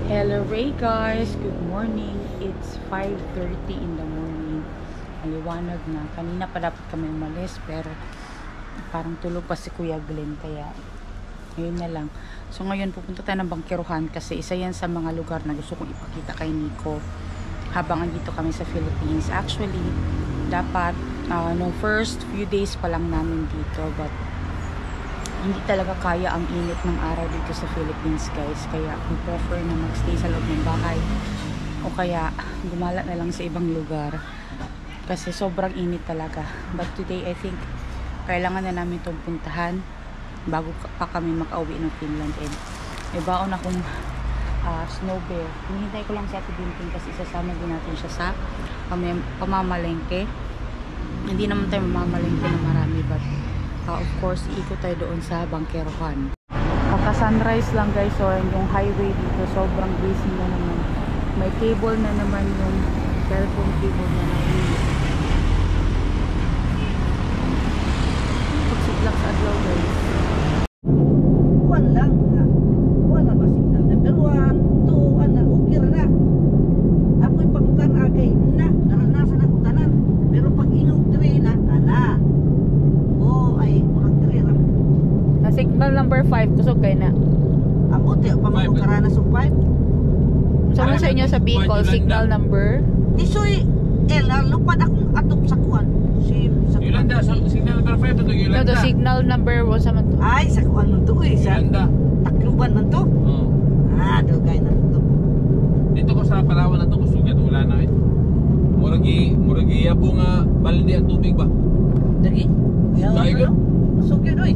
Hello Ray guys, good morning. It's 5:30 in the morning. Maliwanag na. Kanina pa dapat kami umalis pero parang tulog pa si Kuya Glenn kaya ngayon na lang. So ngayon pupunta tayo ng Bangkiruhan kasi isa yan sa mga lugar na gusto kong ipakita kay Nico habang andito kami sa Philippines. Actually, dapat no first few days pa lang namin dito but hindi talaga kaya ang init ng araw dito sa Philippines guys, kaya we prefer na magstay sa loob ng bahay o kaya gumala na lang sa ibang lugar kasi sobrang init talaga. But today I think kailangan na namin itong puntahan bago pa kami makauwi ng Finland. And may baon akong snow bear. Hinihintay ko lang si Ate Binting kasi isasama din natin siya sa pamamalengke. Hindi naman tayo mamamalengke na marami but of course, iikot tayo doon sa Bangkiruhan. Kaka-sunrise lang guys, so yung highway dito sobrang busy na naman. May cable na naman yung cellphone cable na naman. Pagsiglak sa adlaw guys. Buwan lang nga. Buwan na masigla. Pero 1, 2, okay na. Ako'y pagutan agay na. Naranasan ako tanan. Pero pag ingog dire na, signal number 5, kusog kayo na. Ako, tiyo pa magkaranas ng 5. Sama sa inyo sa Bicol, signal number? Isoy, lupad akong atop sa kuwan. Yolanda, signal number 5 ito Yolanda. No, signal number 1 sa man to. Ay, sa kuwan man to eh. Sa Tacloban man to. Oo. Dugay na to. Dito ko sa Palawan na to, kusugyan, wala na eh. Muragi yabo nga balde at tubig ba? Dagi? Dagi? Sugyan oy.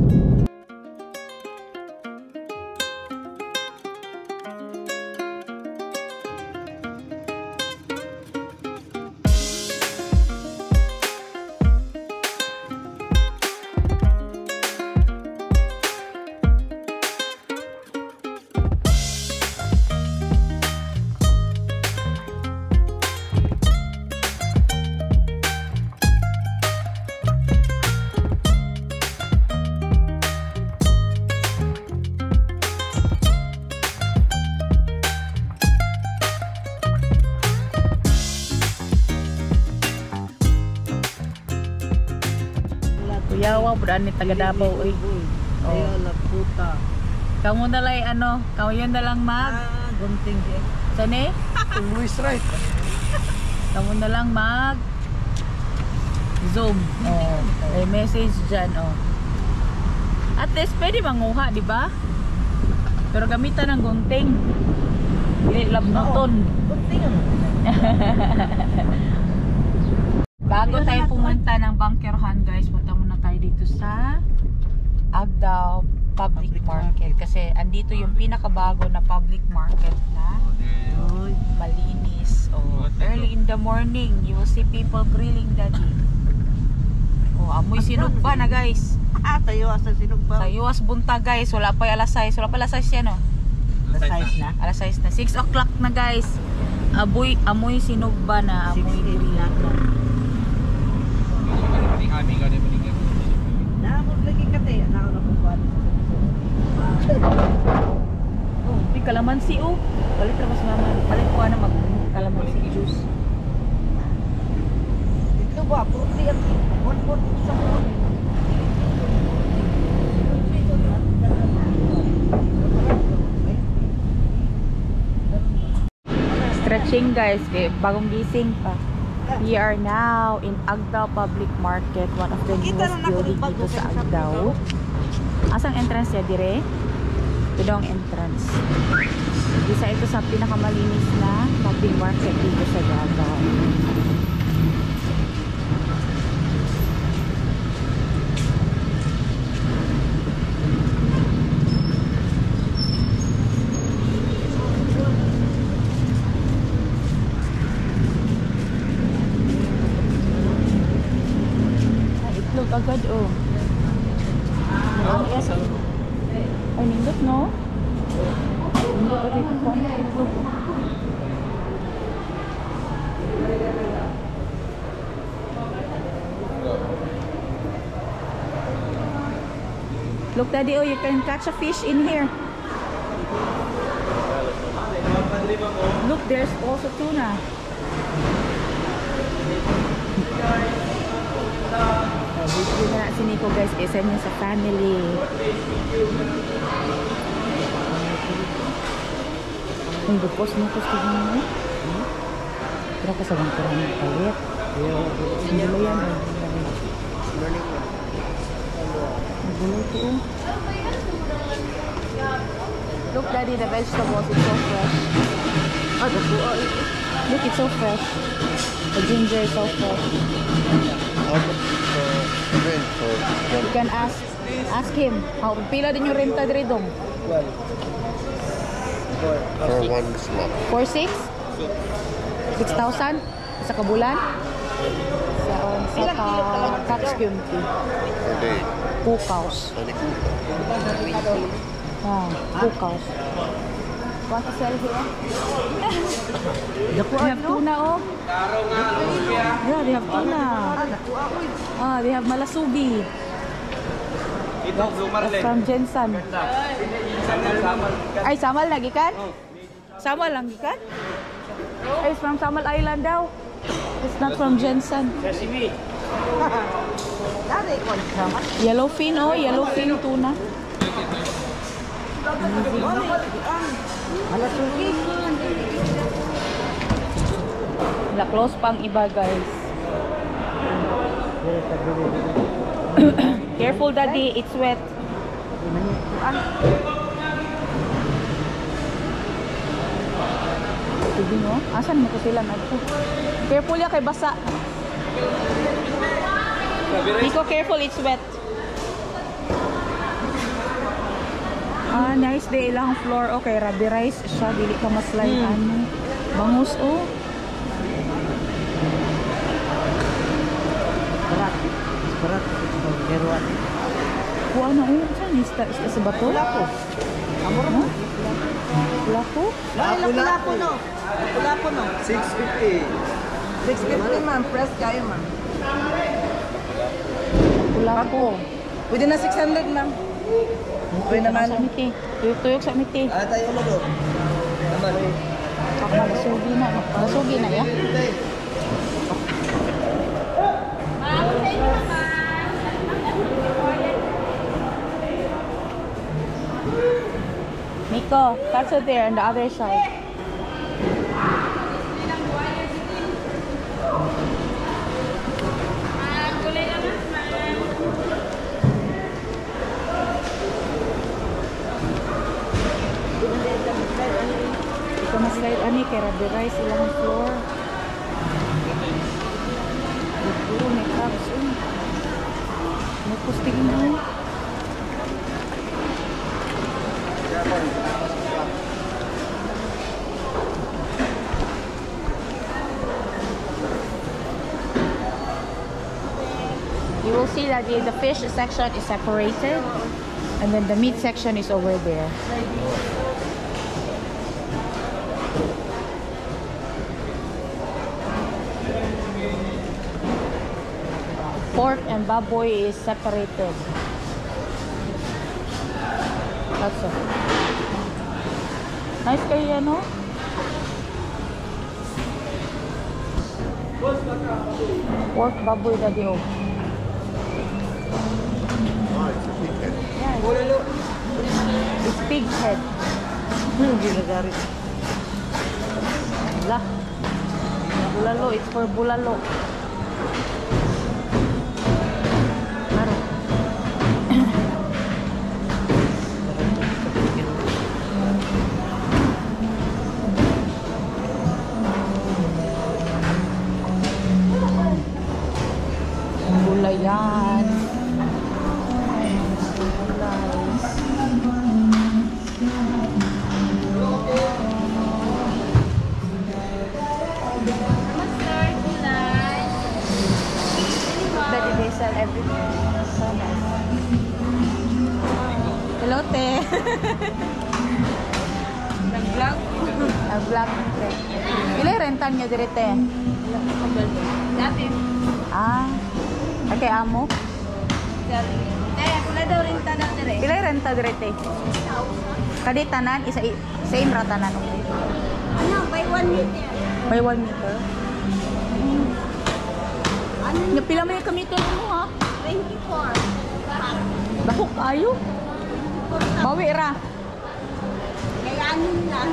Yawa, budan ni taga Davao oy. Ayo la puta. Kamu na lang kamu yun na lang mag Gunting di. sani? Luis right. Kamu na lang mag Zoom. May message dyan At least pwede manguha, di ba? Pero gamitan ng gunting. Dili labnuton. Gunting ano? Bago tayo pumunta ng Bangkiruhan guys, punta muna tayo dito sa Agdao Public Market kasi andito yung pinakabago na public market na malinis. Early in the morning you will see people grilling daddy. Amoy sinugba na guys. Tayo asa sinugba. Sa Yuas Bunta guys, wala pa alas 6. Wala pa alas 6 yan Alas 6 na. Alas 6 na. 6 o'clock na guys. Amoy sinugba na. Amoy grilling na. Lagi kate na ako napupuan. Di kalamansi Palit na mas mama. Palit ko na mag kalamansi juice. Ito ba? Puti ang 140 sa mo. Stretching guys, bagong gising pa. We are now in Agdao Public Market, one of the newest building dito sa Agdao. Asang entrance niya dire? Ito ang entrance. Isa ito sa pinakamalinis na public market dito sa Agdao. Agad ay nindot no? Nindot agad ito pa Look, Daddy, oh, you can catch a fish in here. there's also tuna. Dito na si Nico guys, isa niya sa family. Ang bukos mo tignan mo. Pero ka sa bangkuran ng palit. Sindalo yan. Nagulo ito. Look daddy, the vegetables, it's so fresh. Look, it's so fresh. The ginger is so fresh. You can ask him. How pila din yung renta diri dong? For one slot. For 6? 6,000? Sa kabulan? Sa ka-costume. Per day. Pukaws. Pukaws. Want to sell here? They have tuna, oh. Yeah, they have tuna. They have malasugi. That's from Jensen. Ay, Samal lagi kan? Samal lagi kan? Ay, it's from Samal Island daw. It's not from Jensen. Yellowfin, oh, yellowfin tuna. La close pang iba guys. Careful daddy, it's wet. Sige no, asan mo ko sila nagpo? Careful ya kay basa. Nico, careful, it's wet. Nice day ilang floor. Okay, Rabbi rice siya, dili ka maslay ano. Bangus oh. Berat. Keruan. Kuha na oh. Saan ista sa bato? Lapo. Amor mo? Lapo? Lapo no. Lapo no. 650. 650 man, press kayo man. Lapo. Pwede na 600 lang. Pwede naman. Sa miti. Tuyok sa miti. Tayo ulo do. Naman. Malasugi na. Malasugi na ya. Nico, that's it there on the other side. Ito na slide ani kay Rabbi rice ilang floor. Puro may crabs may pusting mo. You will see that the fish section is separated and then the meat section is over there. Pork and baboy is separated. That's it. Nice kayo yan, no? Pork, baboy, daddy, oh. Yeah, it's pig head. Ginagarit. Lah. Bulalo, it's for bulalo. Maro. Gulay yan. Daddy, they sell everything. So nice. Hello, te. Nag-vlog? Nag-vlog. Ilay rentan nyo diri, te? Dati. Okay, amo? Kula daw rin tanang dire. Ilay renta diri, te? Kadi tanan, same ra tanan. Ano, 500 1 meter. May 1 meter. Ano? Napila mo yung kamito mo ha? 24. Dako kayo. Bawi ra. Kaya anin lang.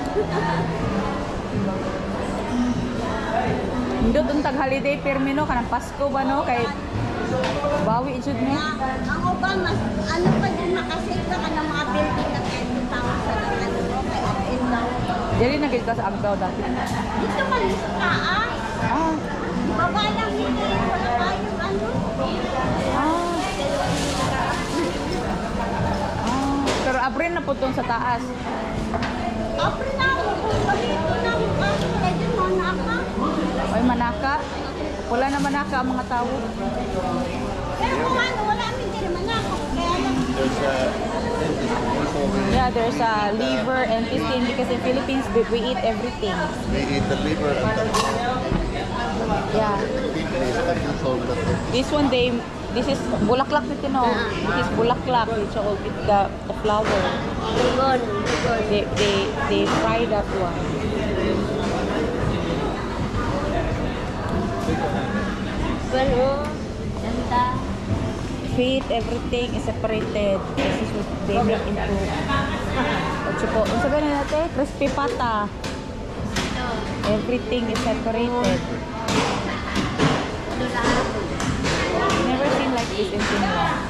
Indot untag holiday termino kanang Pasko ba no kay bawi jud mo. Ang Obama, ano pa din makasave ka ng mga building na 20,000 ang ano mo, kay up and down. Dili na gid ka sa Agdao dati. Dito man sa taas. Ah. Baba lang nila, wala tayong ano. Ah. Ah. Pero abrin na putong sa taas. Apre na ako, kung balito na ako, kaya dyan mo na ako. Ay manaka. Wala na manaka ang mga tao. Pero kung ano, wala namin din naman ako. Kaya lang, There's also Yeah, there's a liver and intestine because in Philippines we eat everything. we eat the liver and the Yeah. kidneys that you sold the This one this is bulaklak nito no. This is bulaklak which all with the flower. ligon, ligon. They fry that one. Pero, ganda. Feet, everything is separated. This is what they make into. At po, unsa ganun natin? Crispy pata. Everything is separated. Never seen like this in Finland.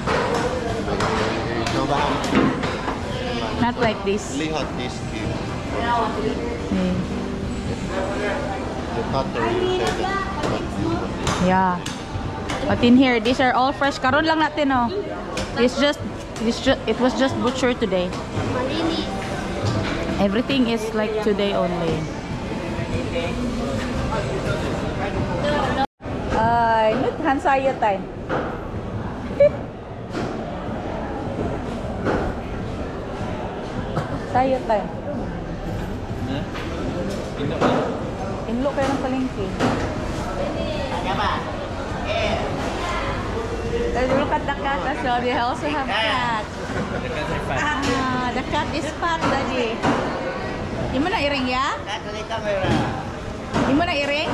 Not like this. lihat diski. Hmm. The cutter you say that. Yeah. But in here, these are all fresh. Karon lang natin, oh. It was just butchered today. Malinis. Everything is like today only. Ay, naghan sayo tayo. Sayo tayo. Inlo kayo ng palengke. Look at the cat as well. They also have cat. Ah, the cat is fat, Daddy. Di mo na iring ya? Di mo na iring?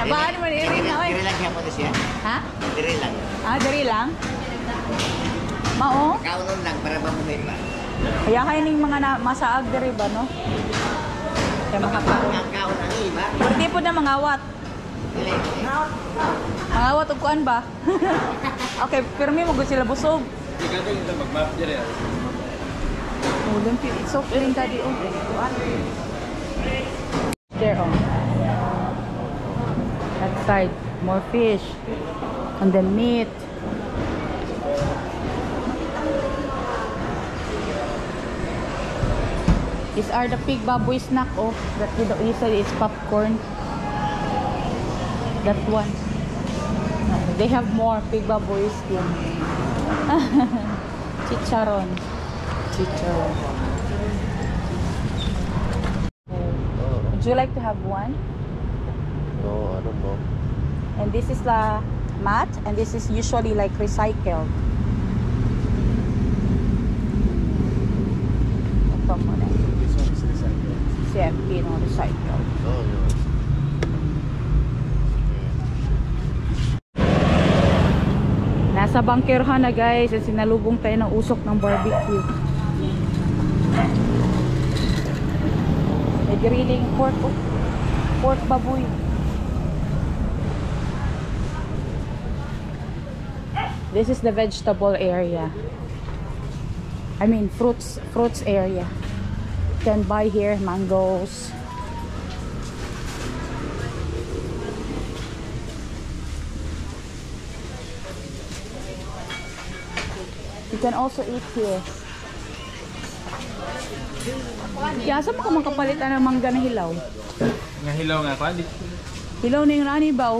Abaan mo na iring na, oy. Diri lang siya po siya. Ha? Diri lang. Ah, dari lang? Mao? Kaunon lang para mamuhay pa. Kaya kayo ning mga masaag diri ba, no? Kaya makakaon. Ang kaon ang iba. Pwede po na mangawat. Dili. Mangawat og kuan ba? Okay, pero may mo sila busog. Hindi ka ito mag-map dyan eh. Oh, lumpy. It's so clean, Daddy. Oh, there, oh. That side, more fish. And then meat. These are the pig baboy snack, oh. That you said is popcorn. That one. They have more pig baboy skin. Chicharon. Chicharon. Would you like to have one? No, I don't know. And this is the mat, and this is usually like recycled. Ito muna. This one is recycled. CFP, no, recycled. Oh, yeah. Nasa bangkerhan na guys, at sinalubong tayo ng usok ng barbecue. May grilling pork, oh. Pork baboy. This is the vegetable area. I mean fruits area. You can buy here mangoes. You can also eat here. Kaya saan mo ka makapalitan ng mangga na hilaw? Nga hilaw nga pa. Hilaw na yung nani ba?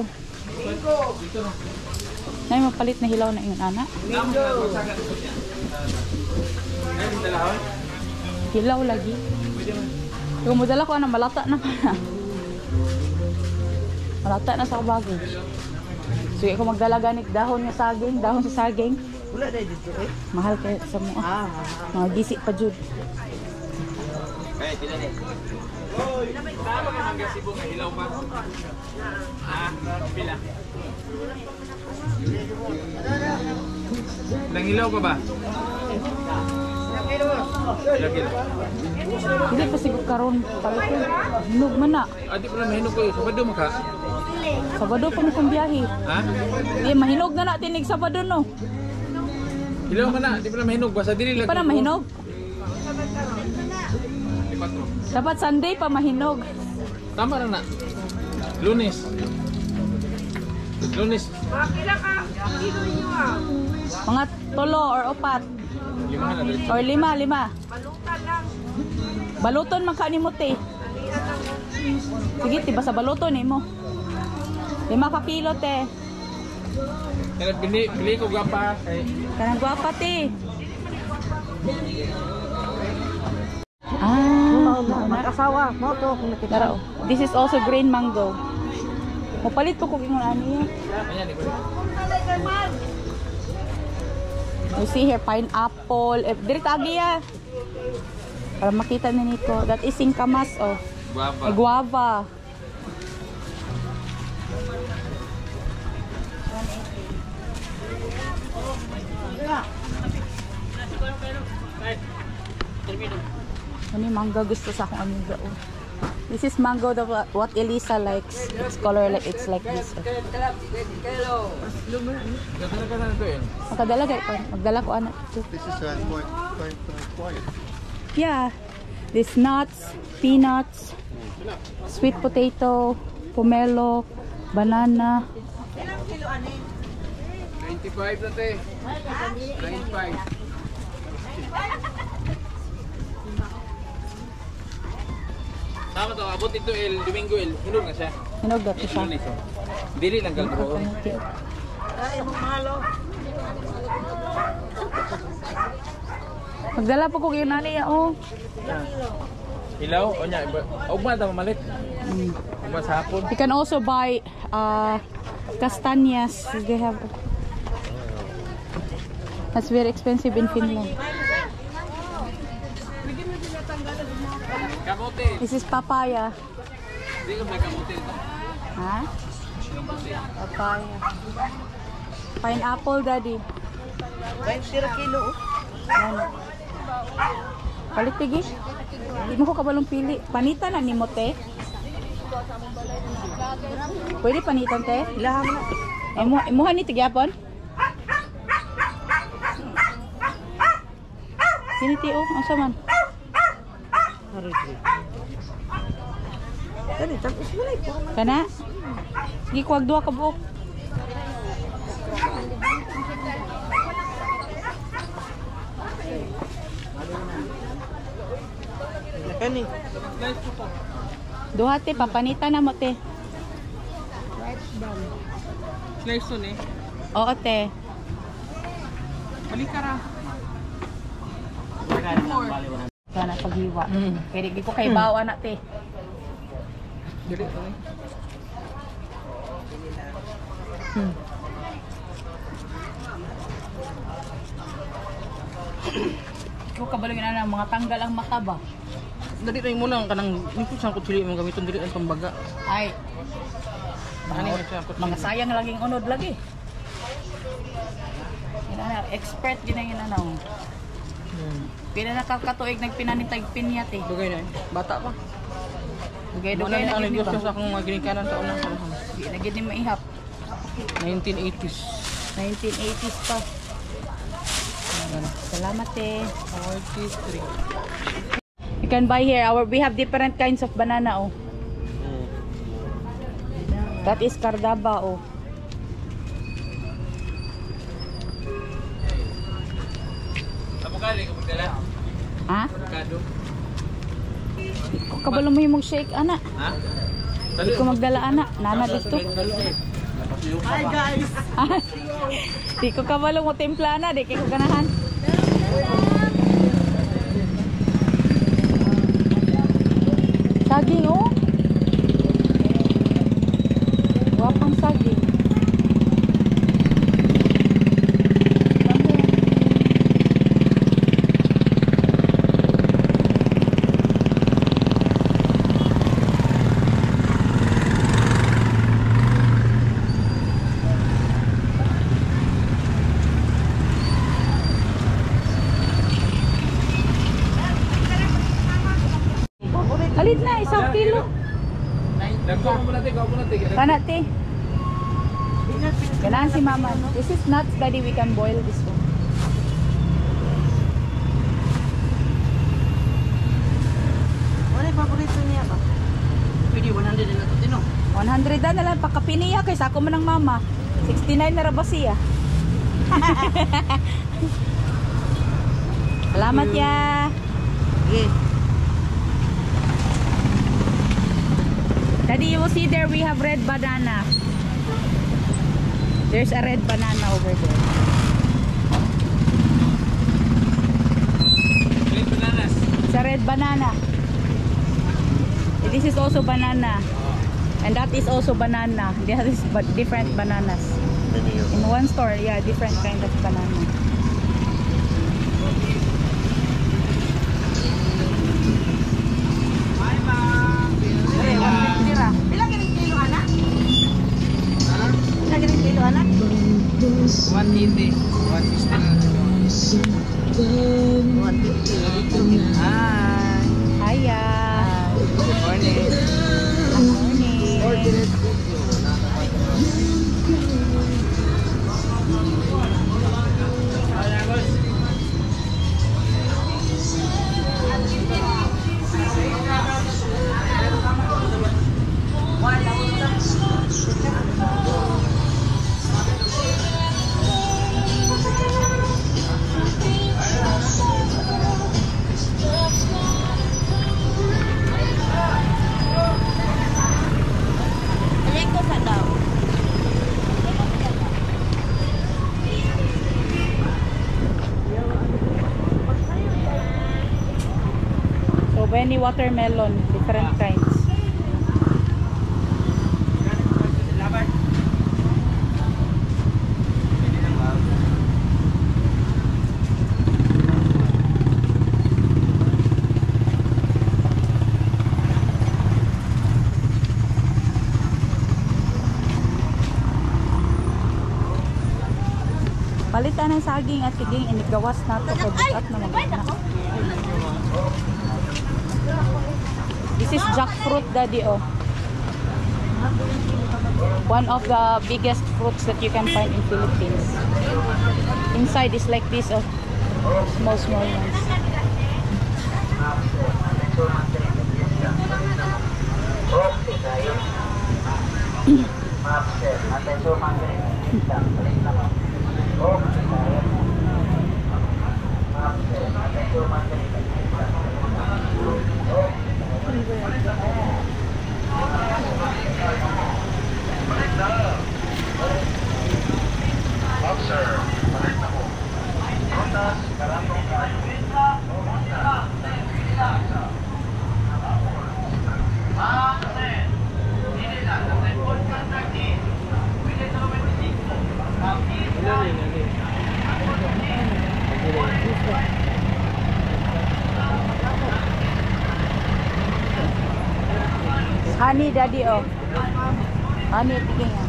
Nay mapalit na hilaw na yung anak. Hilaw lagi. Kung modala ko ano, malata na pa. Malata na sa bago. Sige ko magdala ganit dahon sa saging. Wala na dito eh. Mahal kayo sa mo. Mga gisi pa jud. Eh, pila ni. Tama ka mangga Cebu nga hilaw pa. Pila. Nang hilaw ka ba? Lagi. Hindi pa siguro karon palit ko. Hinog man na. Adi pala mahinog ko. Sabado mo ka? Sabado pa mo kong biyahe. Ha? Di mahinog na natin nig Sabado no. Hilaw man na. Di pala mahinog. Basta dili lang. Di pa na mahinog. Lipat mo. Dapat Sunday pa mahinog. Tama na na. Lunes. Lunes. Mga 3 or 4 Lima na dali. or 5. Balutan lang. Baluton man ka ni mo te. Sige, tiba sa baluton ni mo. 5 ka kilo te. Kaya bili ko gapa. Kanang gwapa te. Mag-asawa, mo to kung nakita. Dara, oh. This is also green mango. Mapalit po kung ingon ani. Ayan, ikaw. You see here, pineapple. Direct agi ya. Para makita na nito. That is singkamas, oh. Guava. Ay, guava. Ano yung mangga gusto sa akong amiga, oh. This is mango, what Elisa likes. It's color like it's like this. Oh. Ganda na ka na ito yun. Magdala kayo, magdala ko anak. This is quiet. Yeah, this nuts, peanuts, sweet potato, pomelo, banana. 95 na te. 95. Tama to, abot ito Domingo hinog na siya. Hinog daw siya. Lunes, oh. Dili lang galbro. Magdala po ko kayo nani, oh. Hilaw o nya, ugma ta mamalit. Ugma sa hapon. You can also buy castañas. They have. That's very expensive in Finland. Kamote. This is papaya. Di ka may kamote ito. Ha? Papaya. Pineapple, daddy. 20 kilo. Yan. Palit tigi. Hindi mo ko kabalong pili. Panitan na ni mo, te. Pwede panitan, te? Ilaham na. Imuha ni tigyapon? Siniti, oh. Ang saman. Dali, tapos mo lang. Kana? Sige, kuwag duha ka buok. Kani. Duha, te. Papanitan na mo, te. Slice to ni. Oo, te. Balik ka ra. Sana paghiwa. Kaya di ko kay bawa na, te. Dili to ni. Ikaw kabalong na mga tanggal ang mata ba? Dali rin mo lang kanang nipot sa kutsili mong gamiton dili ang pambaga. Ay. Ani mo siya Mga sayang laging unod lagi. Yan expert gina na. Pila na kakatuig nagpinanitag pinyat eh. Dugay na. Bata pa. Dugay-dugay na Ang gini negosyo ba? sa akong mga ginikanan sa unang panahon. Di na gini maihap. 1980s. 1980s pa. Salamat eh. 43. You can buy here. We have different kinds of banana oh. That is cardaba oh. Avocado ka magdala. Ha? Avocado. Kabalo mo yung shake ana. Ha? Di ko magdala ana. Nana dito. Hi guys. Di ko kabalo mo timpla na. Di ko ganahan. Saging oh. Wapang saging. Alit na, isang kilo. Nagkaw mo natin, gawa mo natin. Kana, te. Ganaan si mama. This is nuts, daddy. We can boil this one. Wala yung paborito niya ba? Pwede 100 na ito, Tino. 100 na lang. Pagkapiniya kay sako mo ng mama. 69 na rabas siya. Salamat ya. Okay. Daddy, you will see there we have red banana. There's a red banana over there. Red bananas. It's a red banana. This is also banana. And that is also banana. That is but different bananas. Many of In one store, yeah, different kind of banana. Hey, 150 ra. Pila kining kilo anak? Pila kining kilo anak? 180. 150. 150. Hi. Hiya. Good morning. Good morning. Balik ko sa daw. So many watermelon, different kinds. Palitan ng saging at siging inigawas na ito sa bukat na maganda. This is jackfruit, daddy, oh. One of the biggest fruits that you can find in Philippines. Inside is like this, oh. Small ones. Honey, daddy, oh. Honey, tiging, oh.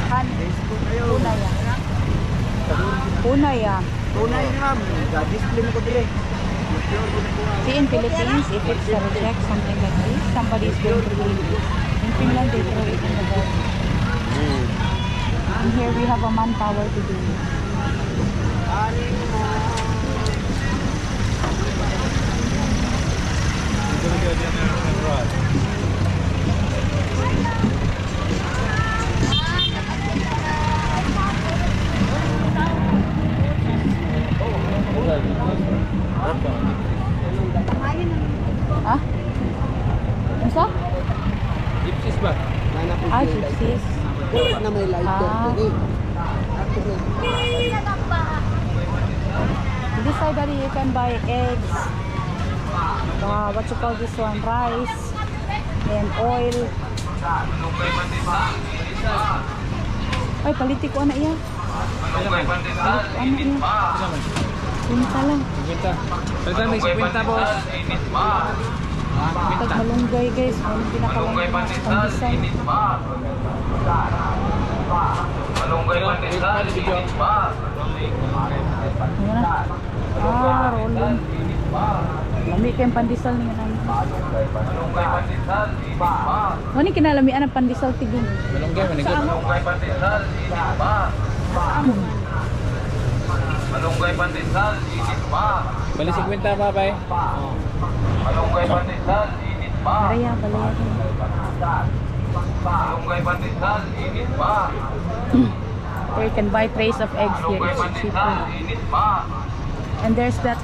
Honey. Tunay, ah. Tunay, ah. Tunay ma'am. Display mo ko dire. See, in Philippines, if it's a reject, something like this, somebody is going to leave it. In Finland, they throw it in the garbage. And here we have a manpower to do it. Ah? Ano sa? Gypsies ba? Ah, gypsies. Na may lighter Ah. diri. This side, daddy, you can buy eggs. What you call this one? Rice. And oil. Ay, paliti ko na yan. Ano yan? Pinta lang. 50. Palitan may 50, boss. Tag malunggay, guys. Anong pinakalanggay? Pandesal. Ayan na. Ah, rolling. Kami kayong pandesal niya namin. Ano kinalamian ang pandesal tigong? Malunggay, manigot. Malunggay pandesal, init pa. Malunggay pandesal, init pa. Bali 50 pa, bay. Malunggay pandesal, init pa. Baraya. Malunggay pandesal, init pa. There you can buy trays of eggs here. Malunggay It's pandesal, cheaper. init pa. And there's that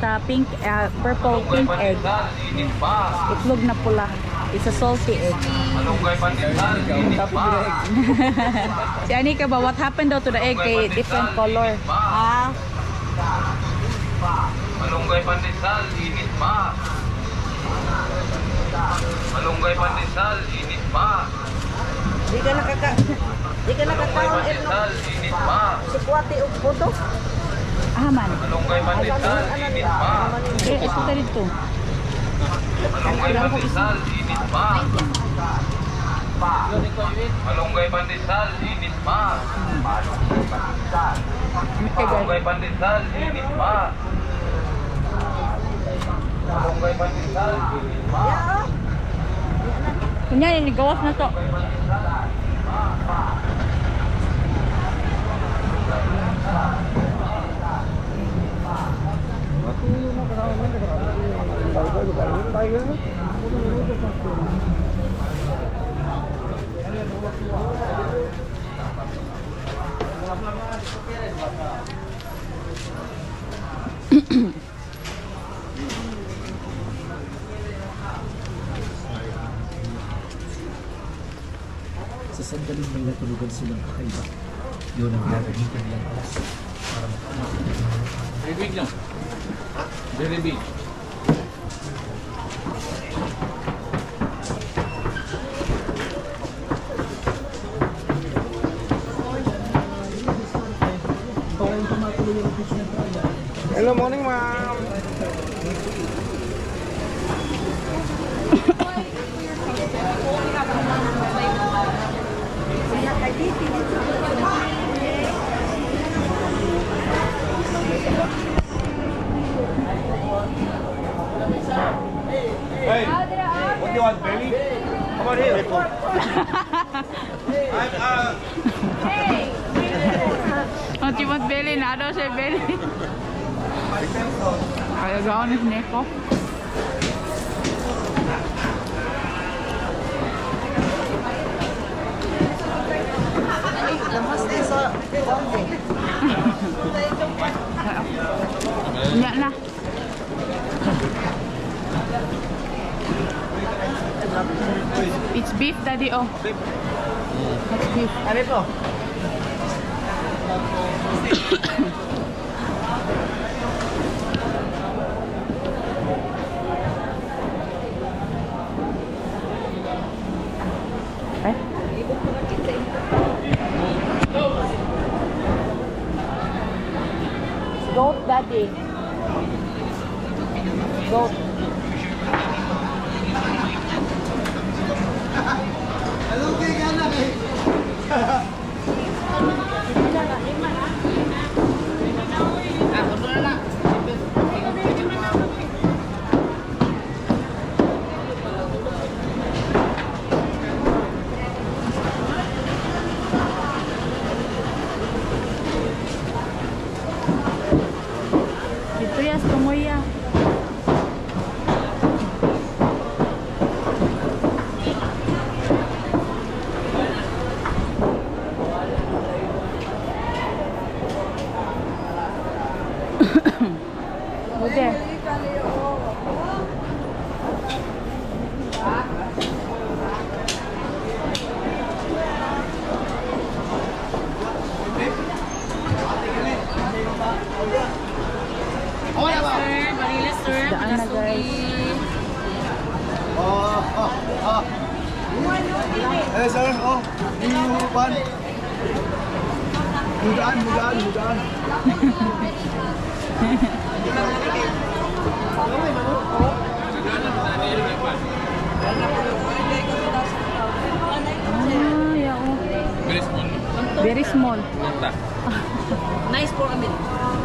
purple Malunggay pink egg. pandesal, init pa. Itlog na pula. It's a salty egg. Malunggay pandesal, init pa. Si Anika ba, what happened daw to the egg? Kay different color. Ah, Malunggay pandesal, init pa. Malunggay pandesal, init pa. Di ka nakakaon Malunggay pandesal, init pa. si Kuwati og puto. man. Malunggay pandesal, init pa. Ito ta dito. Malunggay pandesal, init pa. Malunggay pandesal, init pa. Malunggay pandesal, init pa. Malunggay pandesal, init pa. Kunya, gawas na to. Sa sandaling may natulugan silang kakaiba, yun ang gagamitin nilang alas para makakamit. Very big lang. Very big. Hello, morning, ma'am. Hey, what do you want, belly? Come on here. Ang timot belly, na daw siya belly. Kaya gawin ni Neko. Nya na. It's beef, daddy. Oh. It's beef. Abi po. Eh? Goat, daddy. Goat. Ito ya, tumoy ya. Udah. Daan na guys. Eh, sir, oh, yung pan. Mudaan. Yeah, oh. Very small. Very small. Mata. Nice for a minute.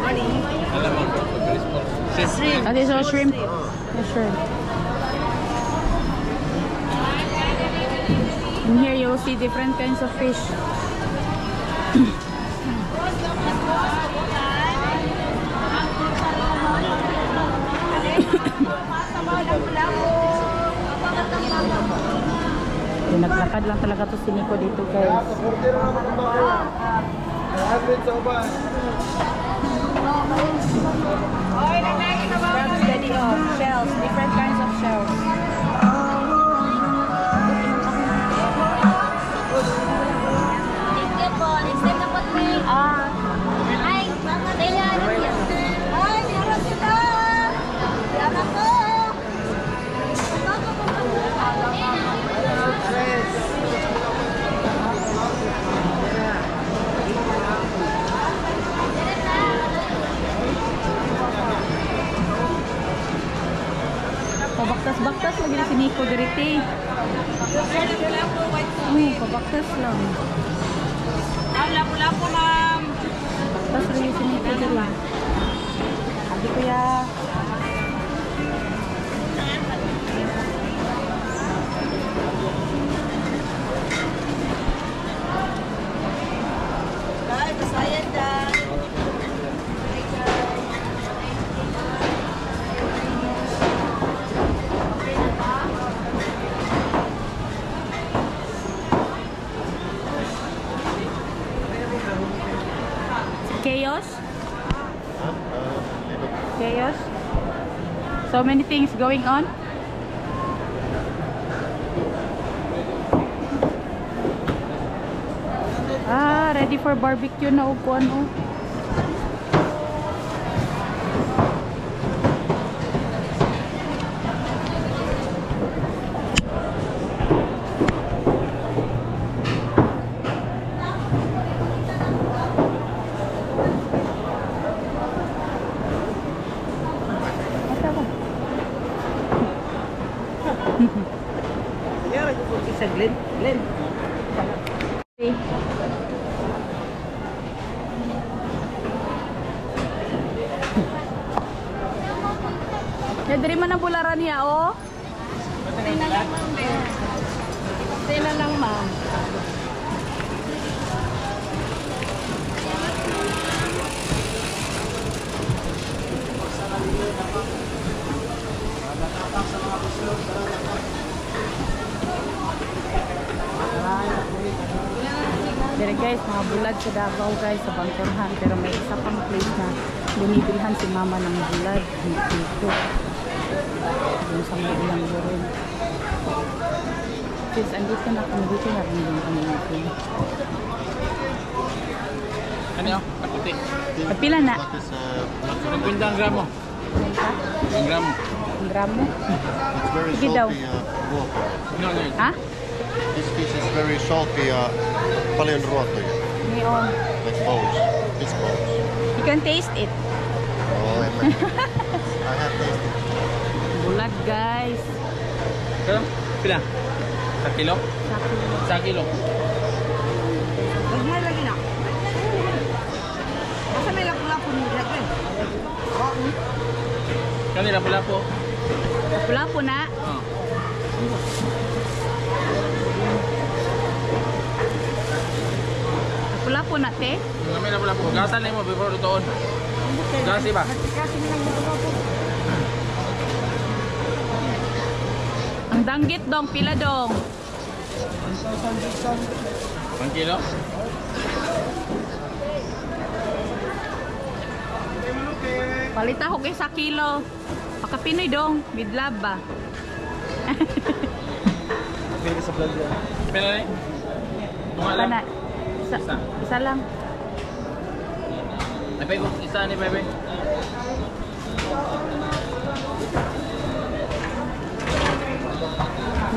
Morning. Alam mo, very small. Shrimp. Ate, so shrimp. Sure. In here you'll see different kinds of fish. Naglakad lang talaga to si Nico dito guys. Study of shells, different kinds of shells. Pabaktas-baktas lagi na si Nico diriti. Pabaktas lang. Lapo-lapo ma'am. Baktas lagi si Nico diriti. Adi kuya. Ay, masaya dyan. Chaos? Chaos? So many things going on? Ah, ready for barbecue na upuan oh. Isa Glenn. Glenn. Dari mana bularan ya oh? Tina lang ma'am. Tina lang ma'am. Dari guys, mga bulad sa Davao guys, sa Bangkorhan. Pero may isa pang place na binibilhan si mama ng bulad dito. Yung sa mga ilang burin. Since andito na kami dito, narin din kami natin. Ano yun? Kaputi. Kapila na? 50 ang gramo. Nanta? Ang gramo. Ang gramo? It's very Sige daw. salty ruoka. No, no. Ha? This fish is very salty paljon ruotoja. Ngayon. Like bones. It's bones. You can taste it. Oh, I have tasted. Bulad guys. Pero, pila? Sa kilo? Sa kilo. Nagmay lagi na. Asa may lapu-lapu ni Glenn? Kanila pula po. Lapu-lapu na. Oh. Lapu-lapu na te. Kami na pula po. Gasan na mo before doon. Gasi ba? Ang danggit dong, pila dong. 1 kilo? Palit ako kay sa kilo. Pakapinoy dong, with love ba? Pila na eh? Tunga lang. Pana. Isa lang. Ay, Pepe, isa ni Pepe.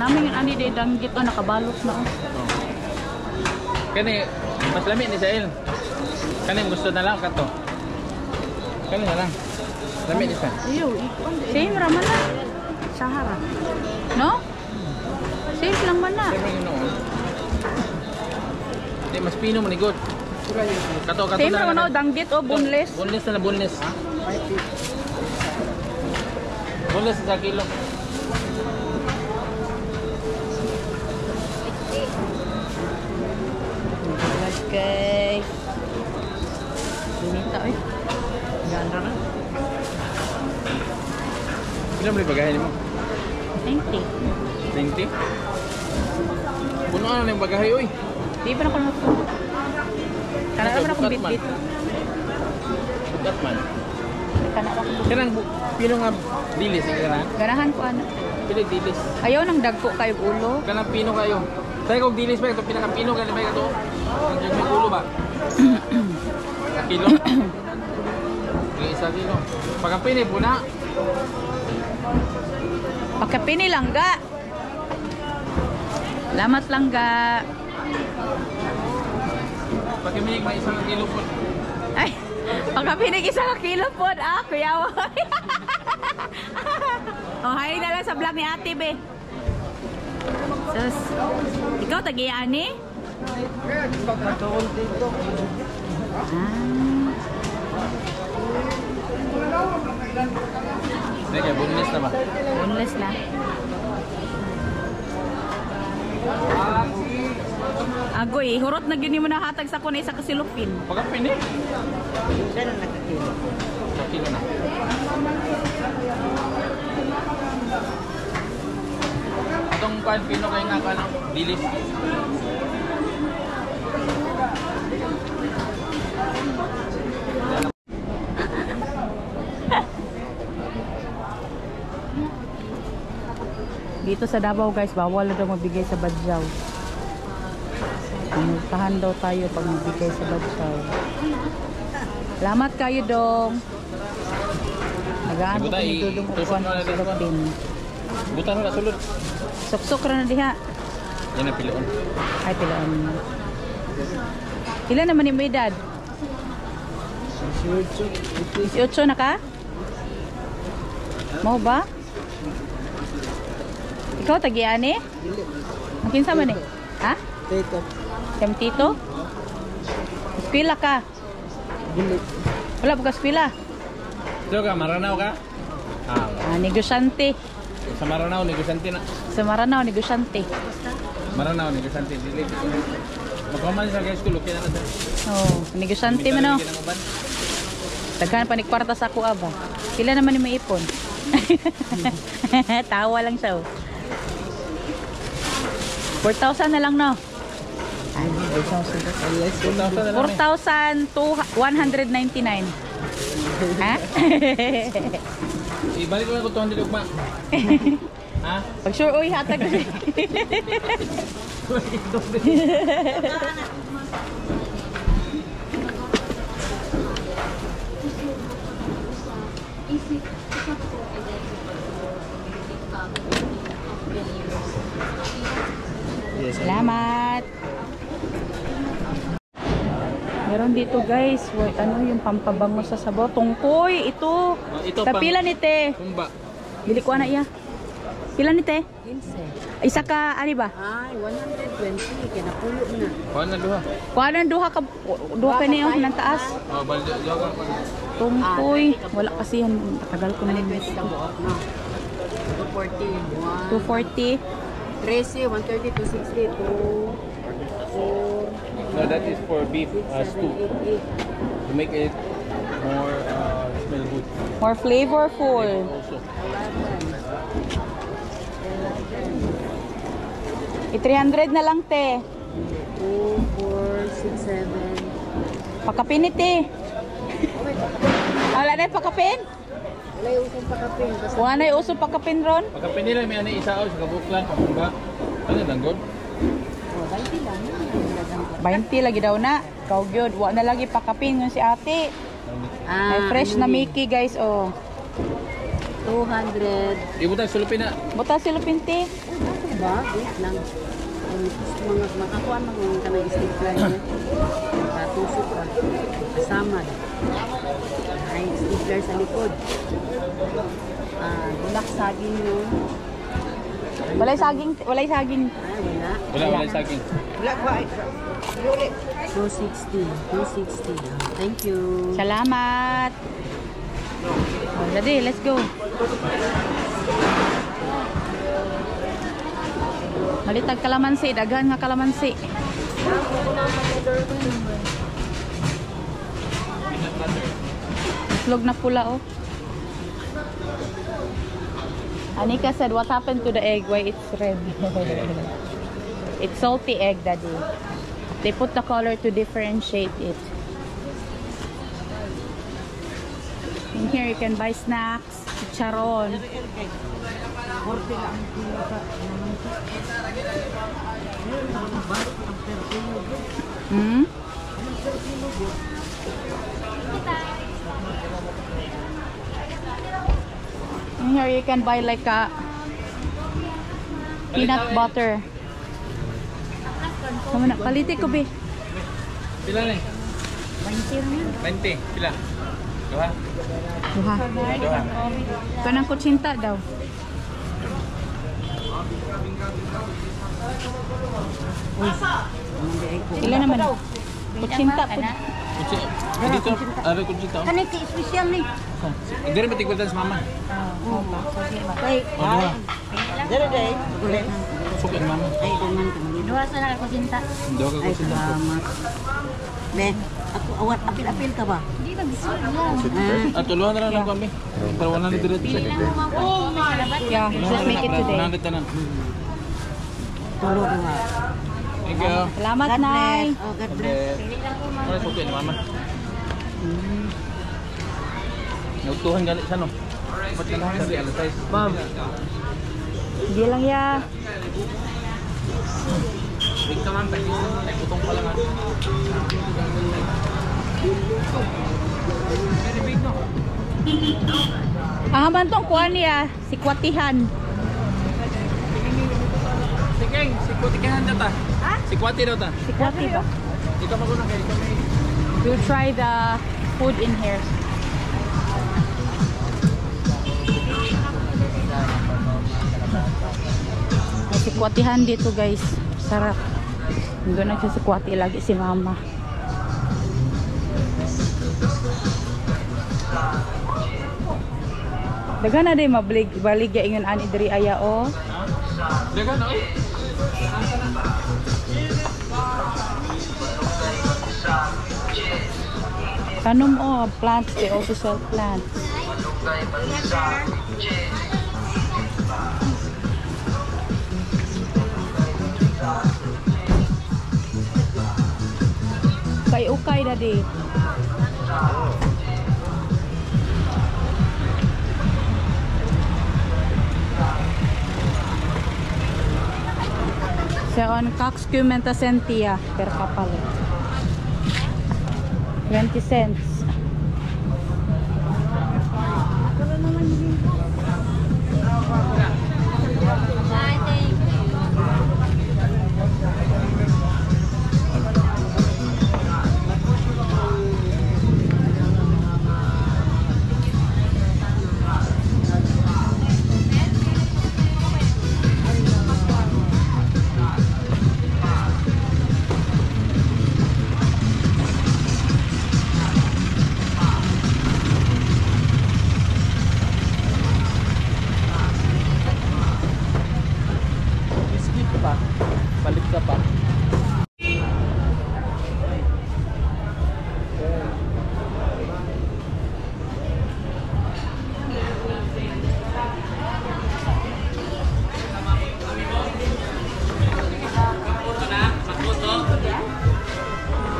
Namin yung ani day danggit o nakabalot na o. Kani, mas lamig ni Sael. Kani, gusto na lang kato. Kani na lang. Lamig ni Sael. Iyo, same raman na. Sahara. No? Same lang man na. Siyempre yun noon. Hindi, mas pino manigot. Kato, kato Same na raman lang. o, danggit o boneless. Boneless na boneless. Boneless sa kilo. Okay. Binita eh. Ganda na. Ilan mo bagahin mo? 20. 20? Puno ano na yung bagahay, oy? Di ba na ko naman? Kana naman akong Bukat man. bit-bit. Bukat man. Kana ako. Kanang pino nga dilis, ka na? Ganahan ko ano. Pili dilis. Ayaw nang dagko kayo ulo. Kanang pino kayo. Tayo kong dilis ba? Ito pinaka-pino ka na ba ito? Ang may ulo ba? Kilo? Isa kilo. Pagkapini po na. Pagkapini lang ga. Salamat lang ga. Pagkaminig may isang kilo po. Ay, pagkapinig isang kilo po. Ah, kuya mo. Oh, hi na lang sa vlog ni Ate Be. Sus, ikaw tag-iyaan eh? Sige, boneless na ba? Boneless na. Agoy, hurot na yun mo nahatag sa kunay sa kasilupin. Pagkapini? Siya na nakakilo. Sa kilo na. Itong pan pino kayo nga ka ng dilis. Dito sa Davao guys, bawal na daw magbigay sa badyaw. Multahan daw tayo pag magbigay sa badyaw. Salamat kayo dong. Nagaan ko Ibutay, ni Dudong tusok Upuan na sa natin ito. Silupin. Butan mo na sulod. Suksok ra na diha. Yan ang piloon. Ay, pilaan. Ilan naman yung edad? 18 na ka? Mau ba? Ikaw tagian eh? Ang kinsa man eh? Ha? Tito. Tito? Eskwela ka? Wala pa ka eskwela? Ito ka, Maranao ka? Negosyante. Sa Maranao, negosyante na. Sa Maranao, negosyante. Maranao, negosyante. Dili. Magkaman sa high school, okay na na. Oh, negosyante man oh. Daghan pa ni kwarta sa ako aba. Pila naman ni maipon? Tawa lang siya oh. 4,000 na lang no. 4,199. Ha? Ibalik ko lang ko 200 ugma. Ha? Pag sure oy hatag ko. Salamat. Meron dito guys, ano yung pampabango sa sabaw, tungkoy, ito. Ito Kapila ni te. Kumba. Bili ko na iya. Pila ni te? 15. Isa ka ani ba? Ay, 120. Kinapulo na. Kuha na duha. Kuha na duha ka niyo nang taas. Oh, balde duha ka. Tungkoy, wala kasi yan, tagal ko na rin. 240. 240. 13, 130, 260, 4. No, that is for beef stew. To make it more smell good. More flavorful. Also. 300 na lang te. 2, 4, 6, 7. Pakapinit eh. Wala na yung pakapin? Wala yung usong pakapin. Wala na yung uso pakapin ron? Pagka pinila may ani isa sa kabuklan pagkumba. Ano lang god? 20 lagi daw na. Kau gyud, wa na lagi pakapin yun si ate. Ay fresh na Mickey guys oh. 200. Ibutay sulupin na. Buta silupin te. Ba? Wait lang. Mga makakuha mga kanang sticker niya. Katusok pa. Kasama. Ay, sticker sa likod. Bulak saging yun. Walay saging, walay saging. Ay, wala. Wala sa akin. 260. 260. Thank you. Salamat. Oh, jadi, let's go. Balitag kalamansi, daghan nga kalamansi. Itlog na pula oh. Anika said, what happened to the egg? Why it's red? It's salty egg, Daddy. They put the color to differentiate it. In here you can buy snacks, chicharon. Hmm? In here you can buy like a peanut butter. Kamu nak paliti ko be? Pila ni? 20. Pila? Duha? Duha. Duha. Kanang kutsinta daw. Ila naman. Kutsinta po. Dito, ada kucing tau. Kan itu spesial nih. Dia mati kulitan sa mama. Baik. Oh, dua. Jadi deh, boleh. Suka ni mama. Ay, teman teman. Dua sana ako cinta. Dua ka kucing tau. Selamat. Deh, aku awat apil-apil ka ba? Hindi na gusto. At tuluhan na lang ng kami. Para 100 direct sa. Yeah, just make it today. 100 tanan. Tulog nga. Thank you. Salamat, God Nay. bless. Oh, God bless. Ano suka ni mama? Nautuhan galit sa no. Ba't ka lang sa alas 6? Ma'am. Sige lang ya. Big naman, ay putong pa lang. Very big no. Ahaman tong kuan niya, si Kwatihan. Sige, si Kwati kahan daw ta. Ha? Si Kwati daw ta. Si Kwati ba? Ikaw maguna kayo. We'll try the food in here. May si Kwatihan dito guys. Sarap. Doon na siya si Kwati lagi si Mama. Daga na din mabaligya ingon ani diri aya o. Daga na oy. Kanom o plants, they also sell plants. Kay ukay dadi. So on 20 sentia per kapal. 20 cents. Balik ka pa.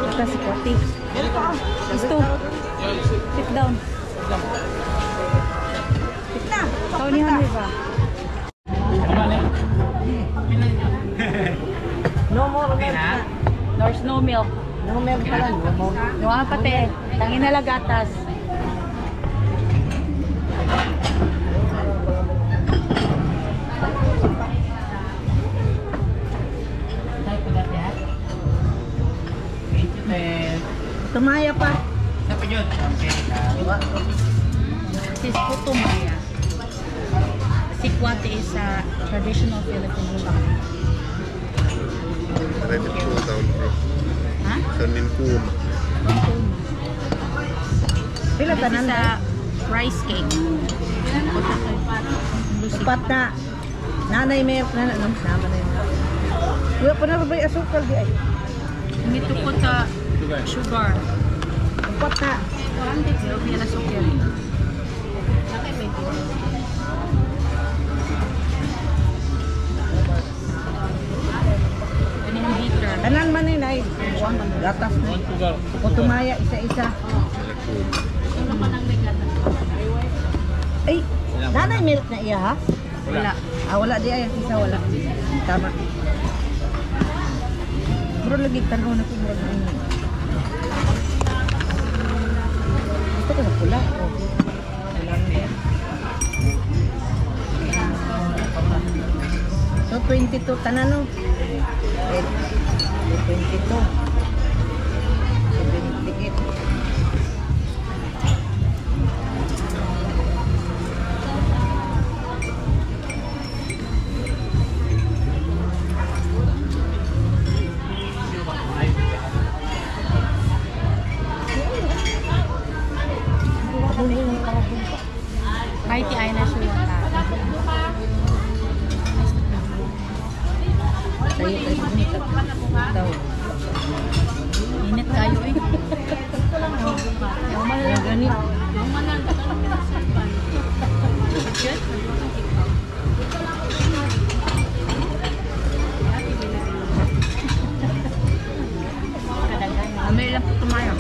Ito si Kwati. Gusto. Sit down. Sit na. Ikaw ni Henry ba? No more milk. There's no milk. No milk pala. No more. Yung pati, tangin na lagatas. Tumaya pa. This is puto maya. Sikwati is a traditional Filipino chocolate. Rätt cool down bro. Ha? Se on niin kuuma. Pila This tanan is a rice cake. Upat na. Nanay milk na. Nama na yun. Wala pa na ba yung asukal di ay? Ito ko sa sugar. Upat na. Hindi na sugar. Ano yung bitter? Tanan man yun ay. Gatas na. O tumaya isa-isa. Ay, nanay milk na iya ha? Wala. Ah, wala di ay. Isa wala. Tama. Bro, lagi tanaw na kung murag na yun. Gusto ko na pula. Oh. Wala na yan. So, 22 tanan no? 22. 78. Kahit ay na siya. Sa'yo tayo itaw. Init kayo eh. Ganit. May lang po tumayo.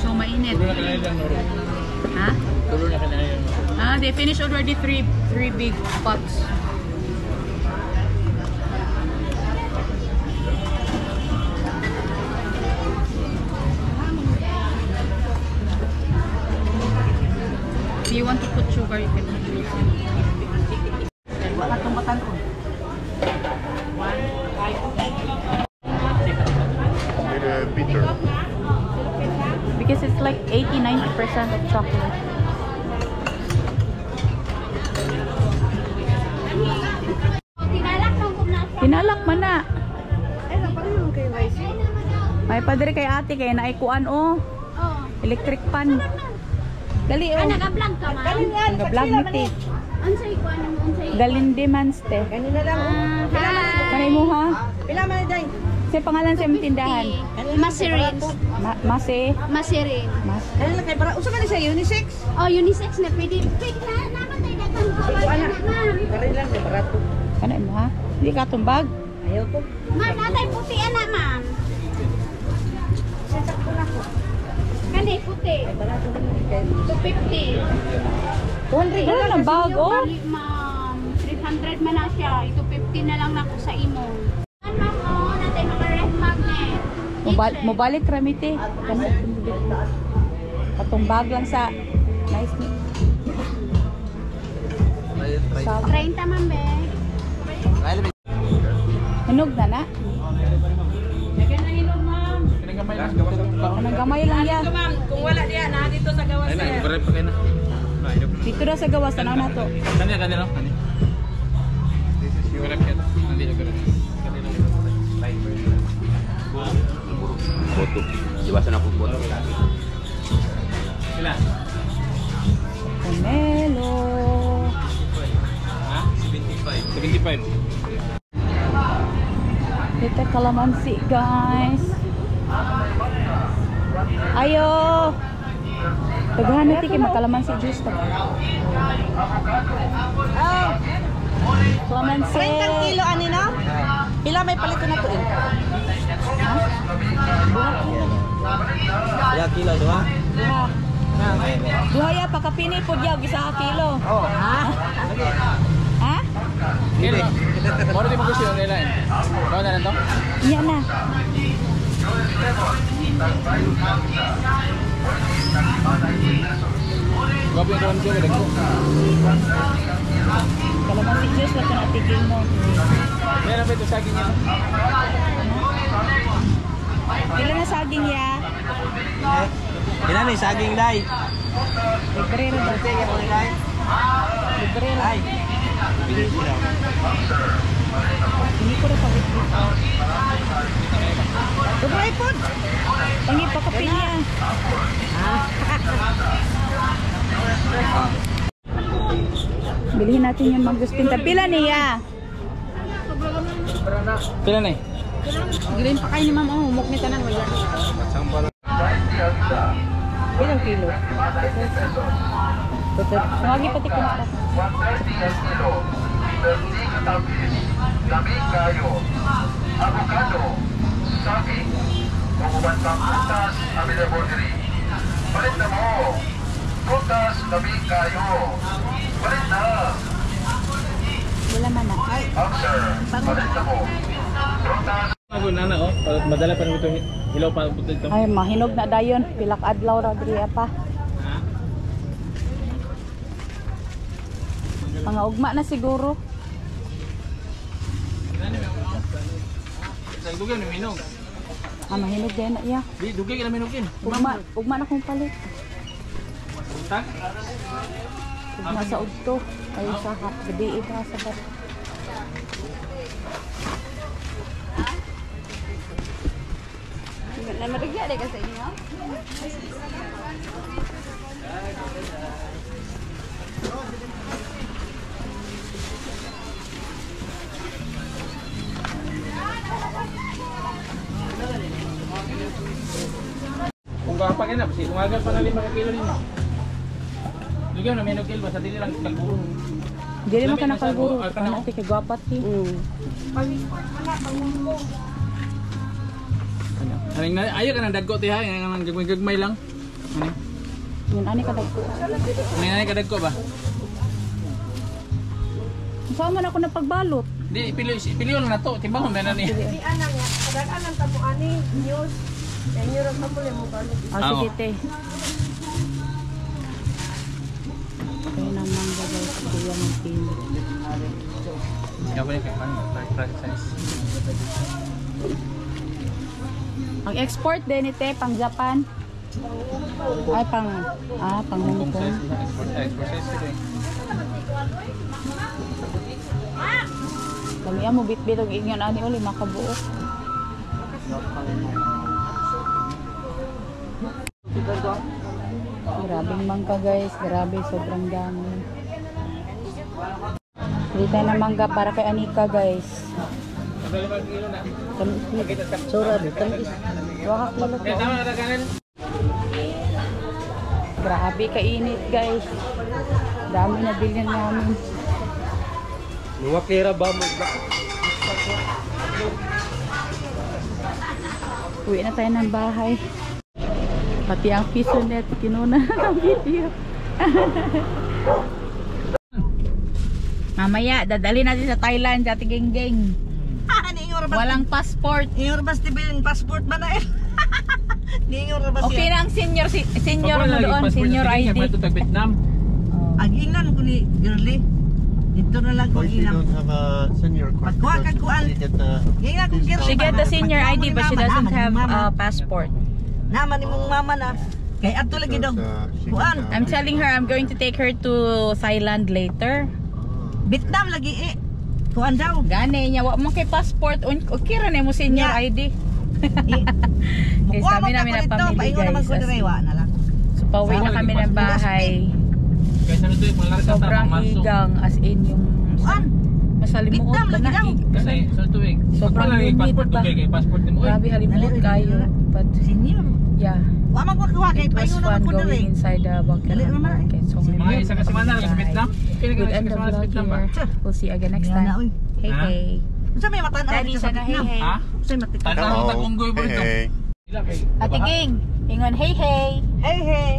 So mainit. Ha? They finished already three big pots. If you want to put sugar, you can put sugar. Wala itong matan ko. Need a bitter. Because it's like 80-90% of chocolate. Tinalak man na. Ay, napareho kayo guys. May padre kay ate kay naikuan oh. Electric pan. Dali oh. Nag-vlog ka man? Galing yan. Nag-vlog ni ti. Unsay ko anong unsay? Galinde Manste. Ganina lang. Kanay mo ha? Pila man na day. Sa pangalan sa imong tindahan. Masirins. Mase. Masirin. Ganina lang kay para. Usa man ni sa unisex. Oh, unisex na pwede. Pwede na naman tayo dagang Wala. Kari lang kay barato. Kanay mo ha? Hindi ka tumbag. Ayaw ko. Ma'am, natay puti anak, ma'am. Sasak ko na ko. Kani puti. Barato din kay 250. 200 na lang bago. Dali, ma'am. 300 man na siya. Ito 50 na lang na ako sa imo. Ma'am, oh, natay mga ref magnet. Mobalik ramite. Katumbag lang sa nice ni. 30 ma'am, be. Hinog na na. Anong gamay lang yan. Kung wala diya na dito sa gawas niya. Dito na sa gawas, tanaw na to. Kanila. Boto. Iwasan ako boto. Sila. Pomelo. 75. Dito kalamansi, guys. Ayo. Paghahan natin kay magkalamansi juice to. Kalamansi. 30 kilo ani no? Pila may palito na to eh. Ya kilo doa. Duha ya pakapini po diya gisa ka kilo. Oh. Ha? Ha? Hindi. Moro di mo gusto yung nila. Kau na to? Iya na. Gwapo yung kawan siya. Kalamansi juice na natigil mo. Meron ba ito saging niya? Pila na saging ya? Ilan ni saging dai? Libre rin ba? Libre rin. Hindi ko rin pag-libre. Dobro iPod. Pangi pa kapilya. Bilhin natin yung mango spinta. Pila niya? Pila na eh? Green pa kayo ni ma'am. Oh, umok ni tanan. Ilang kilo? Mawagi pati ko na. 130 ang kilo. Vertigo tapis. Lamig kayo. Avocado. Saging. Kukuban pang prutas. Available diri. Palit na mo. Prutas. Lamig kayo. Palit na. Wala man na. Answer. Palit na mo. Prutas. Ako na oh. Madala pa naman itong ilaw pa ito. Ay, mahinog na dayon. Pilak adlaw ra diri pa. Mga ugma na siguro. Dugay na minog. Mahinog din na iya. Di dugay na minogin. Ugma na kong palit. Tak. Ugma sa udto. Ay sa hap. Gabi ita sa bat. Namarigya deh kasi inyo. Kung kapag na, kasi umaga pa na 5 kilo ninyo. Dugay na minog kilo sa dili lang kalburo. Dili man ka nakalburo. Ano kay kagwapat ti. Aning na ayo ka nang dagko ti ha, nang gagmay lang. Ano? Yun ani ka dagko. Ano ka dagko ba? Saan man ako napagbalot? Di piliyo lang na to, timbang na ni. Di anang ya, kadang-anan tamo ani news. Yan yung mo balik. Sige te. Kaya naman guys, kuya ng pili. Ya boleh kan, franchise. Ang export din ite pang Japan. Ay pang Hong Kong. Export size. Kami mo bit-bit og ingon ani uli makabuok. Grabing mangga guys, grabe sobrang dami. Pili tayo ng mangga para kay Anika guys. Sura di tamis. Wakak malot. Tama na kanan. Grabe kainit guys. Dami na bilhin namin. Luwakira ba mo? Uwi na tayo ng bahay. Pati ang piso net kinuna ng video. Mamaya dadali natin sa Thailand sa Tigeng-geng. Walang passport. Ingur bas tibilin passport ba na eh? Ingur bas Okay na ang senior mo doon, senior ID. Ito Vietnam. Aginan ko ni girly. Dito na lang ko But you ilang. don't have a senior card. Pagkuha ka kuan. You get the Ginan ko girly. She get the senior ID but she doesn't have a passport. Naman ni mong mama na. Kay ato lagi daw. Kuan. I'm telling her I'm going to take her to Thailand later. Vietnam lagi eh. Kuan daw. Gani niya wa mo kay passport okay ra mo senior Yeah. ID. Guys, Kuha mo kami namin ka ang ko nito. pamilya Paingon naman guys. ko direwa na lang. So pauwi na kami ng bahay. Kaysa nito yung mga larga Sobrang Marso. higang as in yung Kuan. masalimuot Vietnam ba lagi na daw. Kasi sa tuwing. Sobrang Pagpala humid passport ba? dugay kay passport mo. Grabe halimuot kayo. But Senior. yeah, Wa man ko kuha kay it was paingon fun naman ko dire. going inside the Dali Bangkalan naman. market. So Mga ngayon, isang kasemana lang sa Vietnam. we'll end the vlog here. We'll see you again next Yan na, time. uy. Hey Ha? hey. Unsa may matan Daddy sa sana hey Vietnam? hey. Ha? Unsa may matan? Tanong Hello. ta kung goy po ito. Hey. Ila kay. Ate Ging, ingon hey hey. Hey hey.